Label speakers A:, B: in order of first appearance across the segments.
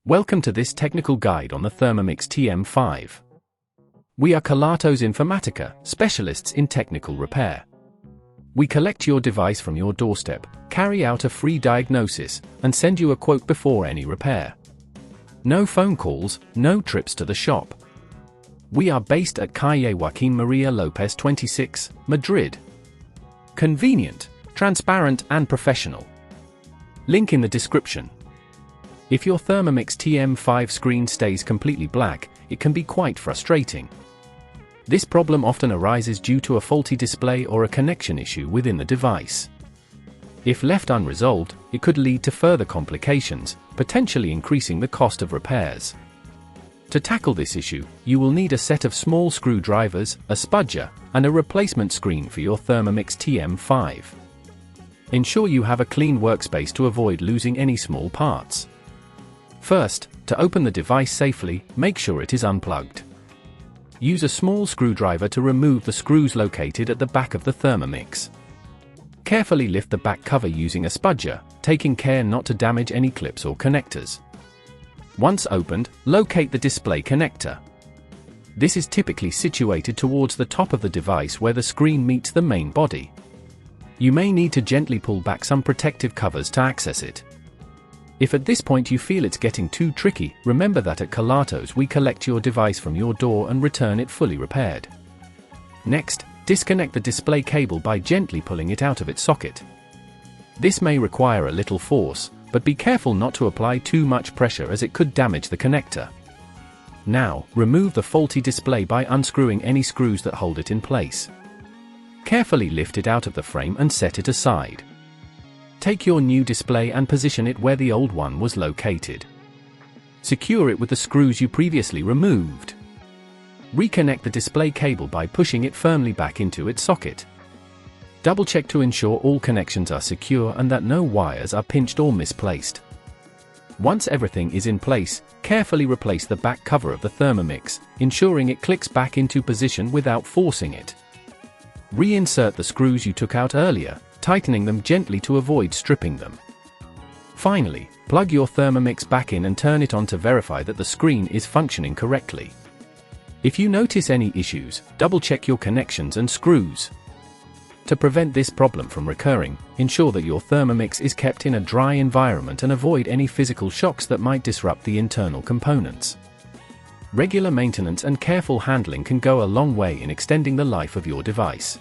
A: Welcome to this technical guide on the Thermomix TM5. We are Kelatos Informatica, specialists in technical repair. We collect your device from your doorstep, carry out a free diagnosis, and send you a quote before any repair. No phone calls, no trips to the shop. We are based at Calle Joaquín María López 26, Madrid. Convenient, transparent and professional. Link in the description. If your Thermomix TM5 screen stays completely black, it can be quite frustrating. This problem often arises due to a faulty display or a connection issue within the device. If left unresolved, it could lead to further complications, potentially increasing the cost of repairs. To tackle this issue, you will need a set of small screwdrivers, a spudger, and a replacement screen for your Thermomix TM5. Ensure you have a clean workspace to avoid losing any small parts. First, to open the device safely, make sure it is unplugged. Use a small screwdriver to remove the screws located at the back of the Thermomix. Carefully lift the back cover using a spudger, taking care not to damage any clips or connectors. Once opened, locate the display connector. This is typically situated towards the top of the device where the screen meets the main body. You may need to gently pull back some protective covers to access it. If at this point you feel it's getting too tricky, remember that at Kelatos we collect your device from your door and return it fully repaired. Next, disconnect the display cable by gently pulling it out of its socket. This may require a little force, but be careful not to apply too much pressure as it could damage the connector. Now, remove the faulty display by unscrewing any screws that hold it in place. Carefully lift it out of the frame and set it aside. Take your new display and position it where the old one was located. Secure it with the screws you previously removed. Reconnect the display cable by pushing it firmly back into its socket. Double-check to ensure all connections are secure and that no wires are pinched or misplaced. Once everything is in place, carefully replace the back cover of the Thermomix, ensuring it clicks back into position without forcing it. Reinsert the screws you took out earlier, tightening them gently to avoid stripping them. Finally, plug your Thermomix back in and turn it on to verify that the screen is functioning correctly. If you notice any issues, double-check your connections and screws. To prevent this problem from recurring, ensure that your Thermomix is kept in a dry environment and avoid any physical shocks that might disrupt the internal components. Regular maintenance and careful handling can go a long way in extending the life of your device.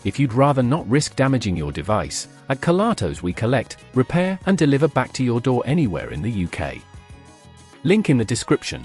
A: If you'd rather not risk damaging your device, at Kelatos we collect, repair and deliver back to your door anywhere in the UK. Link in the description.